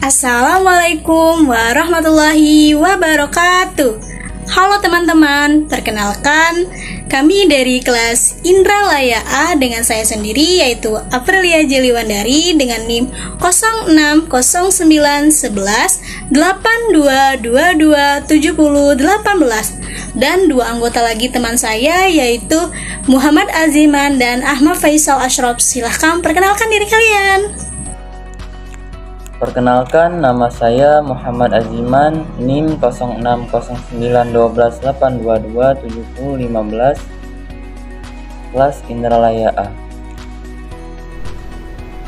Assalamualaikum warahmatullahi wabarakatuh. Halo teman-teman, perkenalkan kami dari kelas Indralaya A dengan saya sendiri yaitu Aprilia Jeliwandari dengan NIM 06091182227018 dan dua anggota lagi teman saya yaitu Muhammad Aziman dan Ahmad Faisal Ashraf. Silahkan perkenalkan diri kalian. Perkenalkan, nama saya Muhammad Aziman, NIM 06091282227015, kelas Indralaya A.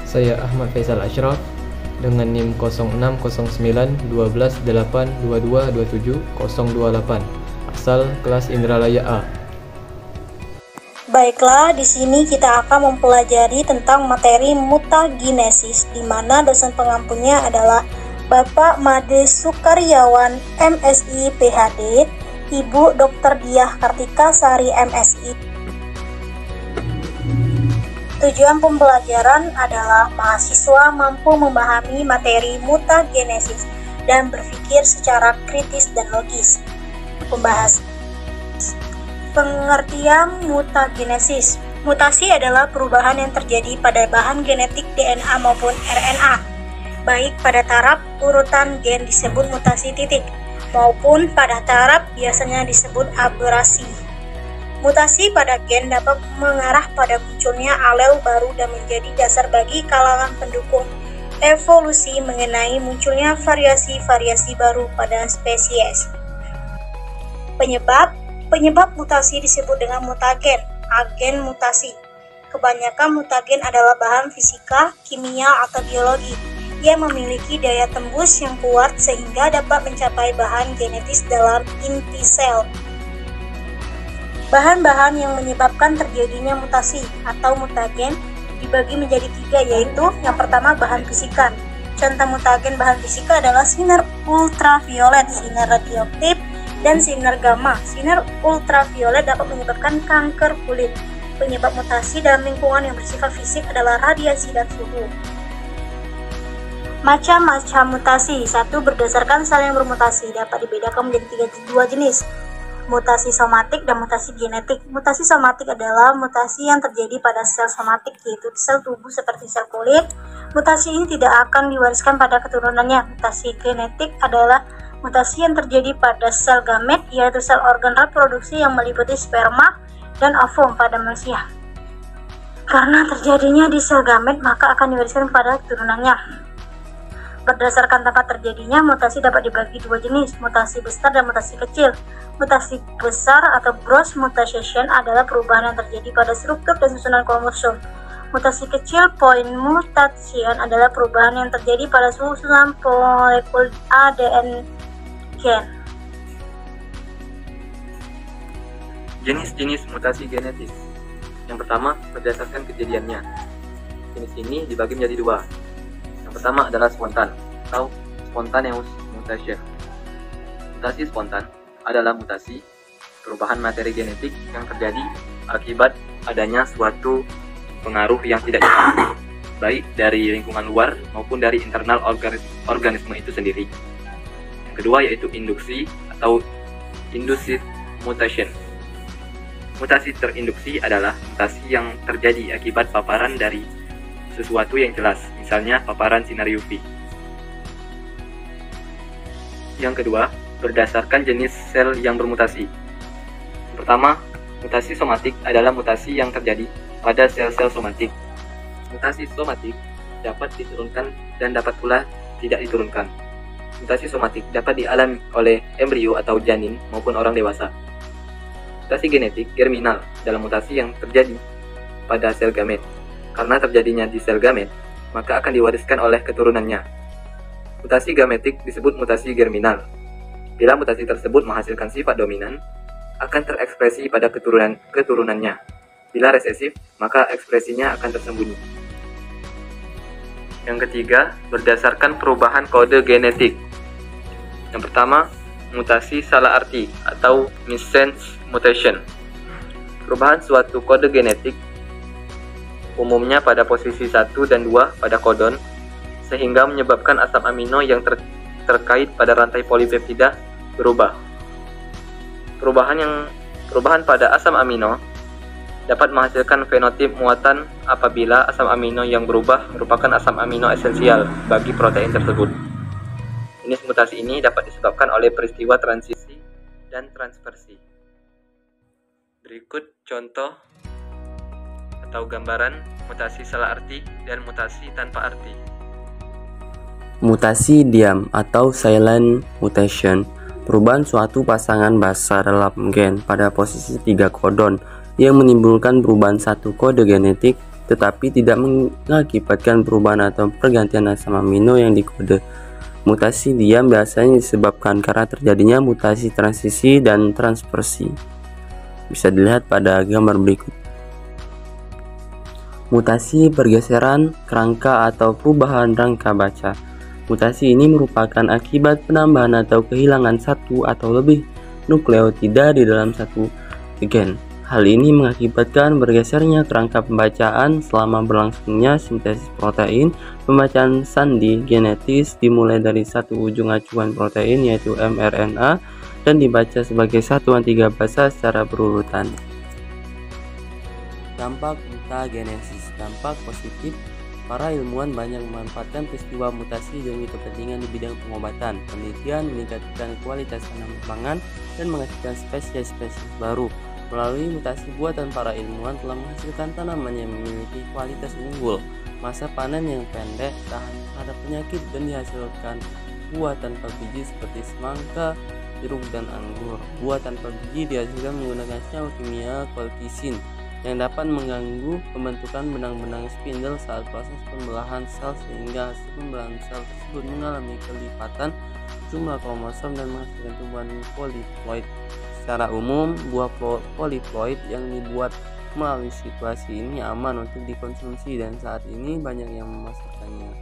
Saya Ahmad Faisal Ashraf dengan NIM 06091282227028, asal kelas Indralaya A. Baiklah, di sini kita akan mempelajari tentang materi mutagenesis, di mana dosen pengampunya adalah Bapak Made Sukaryawan, MSI PhD, Ibu Dr. Diah Kartika Sari, MSI. Tujuan pembelajaran adalah mahasiswa mampu memahami materi mutagenesis dan berpikir secara kritis dan logis. Pembahasan. Pengertian mutagenesis. Mutasi adalah perubahan yang terjadi pada bahan genetik DNA maupun RNA, baik pada taraf urutan gen disebut mutasi titik, maupun pada taraf biasanya disebut aberasi. Mutasi pada gen dapat mengarah pada munculnya alel baru dan menjadi dasar bagi kalangan pendukung evolusi mengenai munculnya variasi-variasi baru pada spesies. Penyebab mutasi disebut dengan mutagen, agen mutasi. Kebanyakan mutagen adalah bahan fisika, kimia, atau biologi yang memiliki daya tembus yang kuat sehingga dapat mencapai bahan genetis dalam inti sel. Bahan-bahan yang menyebabkan terjadinya mutasi atau mutagen dibagi menjadi tiga, yaitu yang pertama bahan fisika. Contoh mutagen bahan fisika adalah sinar ultraviolet, sinar radioaktif, dan sinar gamma. Sinar ultraviolet dapat menyebabkan kanker kulit. Penyebab mutasi dalam lingkungan yang bersifat fisik adalah radiasi dan suhu. Macam-macam mutasi. Satu, berdasarkan sel yang bermutasi dapat dibedakan menjadi dua jenis, mutasi somatik dan mutasi genetik. Mutasi somatik adalah mutasi yang terjadi pada sel somatik, yaitu sel tubuh seperti sel kulit. Mutasi ini tidak akan diwariskan pada keturunannya. Mutasi genetik adalah mutasi yang terjadi pada sel gamet, yaitu sel organ reproduksi yang meliputi sperma dan ovum pada manusia. Karena terjadinya di sel gamet, maka akan diwariskan kepada keturunannya. Berdasarkan tempat terjadinya, mutasi dapat dibagi dua jenis, mutasi besar dan mutasi kecil. Mutasi besar atau gross mutation adalah perubahan yang terjadi pada struktur dan susunan kromosom. Mutasi kecil, point mutation, adalah perubahan yang terjadi pada susunan molekul ADN gen. Jenis-jenis mutasi genetis. Yang pertama, berdasarkan kejadiannya. Jenis ini dibagi menjadi dua. Yang pertama adalah spontan atau spontaneous mutation. Mutasi spontan adalah mutasi perubahan materi genetik yang terjadi akibat adanya suatu pengaruh yang tidak dipahami, baik dari lingkungan luar maupun dari internal organisme itu sendiri. Yang kedua yaitu induksi atau induced mutation. Mutasi terinduksi adalah mutasi yang terjadi akibat paparan dari sesuatu yang jelas, misalnya paparan sinar UV. Yang kedua, berdasarkan jenis sel yang bermutasi. Pertama, mutasi somatik adalah mutasi yang terjadi pada sel-sel somatik. Mutasi somatik dapat diturunkan dan dapat pula tidak diturunkan. Mutasi somatik dapat dialami oleh embrio atau janin maupun orang dewasa. Mutasi genetik germinal adalah mutasi yang terjadi pada sel gamet. Karena terjadinya di sel gamet, maka akan diwariskan oleh keturunannya. Mutasi gametik disebut mutasi germinal. Bila mutasi tersebut menghasilkan sifat dominan, akan terekspresi pada keturunannya. Bila resesif, maka ekspresinya akan tersembunyi. Yang ketiga, berdasarkan perubahan kode genetik. Yang pertama, mutasi salah arti atau missense mutation. Perubahan suatu kode genetik umumnya pada posisi 1 dan 2 pada kodon sehingga menyebabkan asam amino yang terkait pada rantai polipeptida berubah. Perubahan pada asam amino dapat menghasilkan fenotip muatan apabila asam amino yang berubah merupakan asam amino esensial bagi protein tersebut. Jenis mutasi ini dapat disebabkan oleh peristiwa transisi dan transversi. Berikut contoh atau gambaran mutasi salah arti dan mutasi tanpa arti. Mutasi diam atau silent mutation, perubahan suatu pasangan basa dalam gen pada posisi 3 kodon yang menimbulkan perubahan satu kode genetik tetapi tidak mengakibatkan perubahan atau pergantian asam amino yang dikode. Mutasi diam biasanya disebabkan karena terjadinya mutasi transisi dan transversi. Bisa dilihat pada gambar berikut. Mutasi pergeseran kerangka atau perubahan rangka baca. Mutasi ini merupakan akibat penambahan atau kehilangan satu atau lebih nukleotida di dalam satu gen. Hal ini mengakibatkan bergesernya kerangka pembacaan selama berlangsungnya sintesis protein. Pembacaan sandi genetis dimulai dari satu ujung acuan protein yaitu mRNA dan dibaca sebagai satuan 3 basa secara berurutan. Dampak mutagenesis. Dampak positif, para ilmuwan banyak memanfaatkan peristiwa mutasi demi kepentingan di bidang pengobatan, penelitian, meningkatkan kualitas tanaman pangan, dan menghasilkan spesies-spesies baru. Melalui mutasi buatan, para ilmuwan telah menghasilkan tanaman yang memiliki kualitas unggul, masa panen yang pendek, tahan terhadap penyakit, dan dihasilkan buah tanpa biji seperti semangka, jeruk, dan anggur. Buah tanpa biji dihasilkan menggunakan senyawa kimia colchicine yang dapat mengganggu pembentukan benang-benang spindle saat proses pembelahan sel sehingga hasil pembelahan sel tersebut mengalami kelipatan jumlah kromosom dan menghasilkan tumbuhan poliploid. Secara umum, buah poliploid yang dibuat melalui situasi ini aman untuk dikonsumsi dan saat ini banyak yang memasarkannya.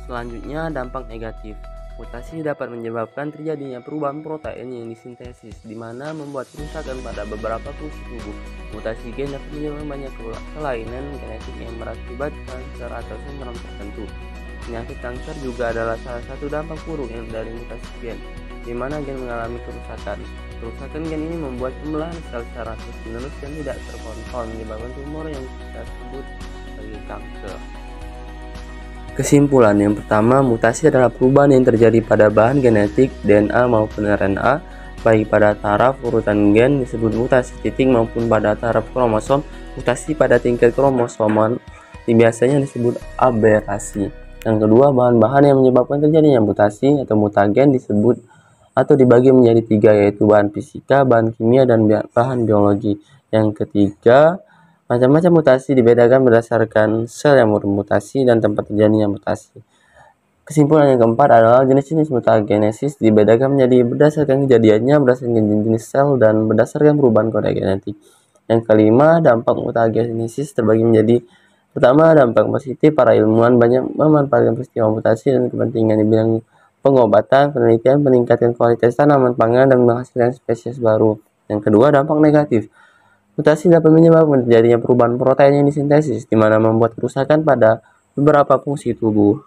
Selanjutnya, dampak negatif. Mutasi dapat menyebabkan terjadinya perubahan protein yang disintesis, di mana membuat kerusakan pada beberapa fungsi tubuh. Mutasi gen dapat menyebabkan banyak kelainan genetik yang berakibat kanker atau sindrom tertentu. Penyakit kanker juga adalah salah satu dampak buruk yang dari mutasi gen, di mana gen mengalami kerusakan. Kerusakan gen ini membuat pembelahan sel secara terus-menerus dan tidak terkontrol, menyebabkan tumor yang kita sebut sebagai kanker. Kesimpulan yang pertama, mutasi adalah perubahan yang terjadi pada bahan genetik DNA maupun RNA, baik pada taraf urutan gen disebut mutasi titik maupun pada taraf kromosom. Mutasi pada tingkat kromosomal biasanya disebut aberasi. Yang kedua, bahan-bahan yang menyebabkan terjadinya mutasi atau mutagen disebut atau dibagi menjadi 3, yaitu bahan fisika, bahan kimia, dan bahan biologi. Yang ketiga, macam-macam mutasi dibedakan berdasarkan sel yang bermutasi dan tempat terjadinya mutasi. Kesimpulan yang keempat adalah jenis-jenis mutagenesis dibedakan menjadi berdasarkan kejadiannya, berdasarkan jenis sel, dan berdasarkan perubahan kode genetik. Yang kelima, dampak mutagenesis terbagi menjadi: pertama, dampak positif. Para ilmuwan banyak memanfaatkan peristiwa mutasi dan kepentingan di bidang pengobatan, penelitian, meningkatkan kualitas tanaman pangan, dan menghasilkan spesies baru. Yang kedua, dampak negatif. Mutasi dapat menyebabkan terjadinya perubahan protein yang disintesis, di mana membuat kerusakan pada beberapa fungsi tubuh.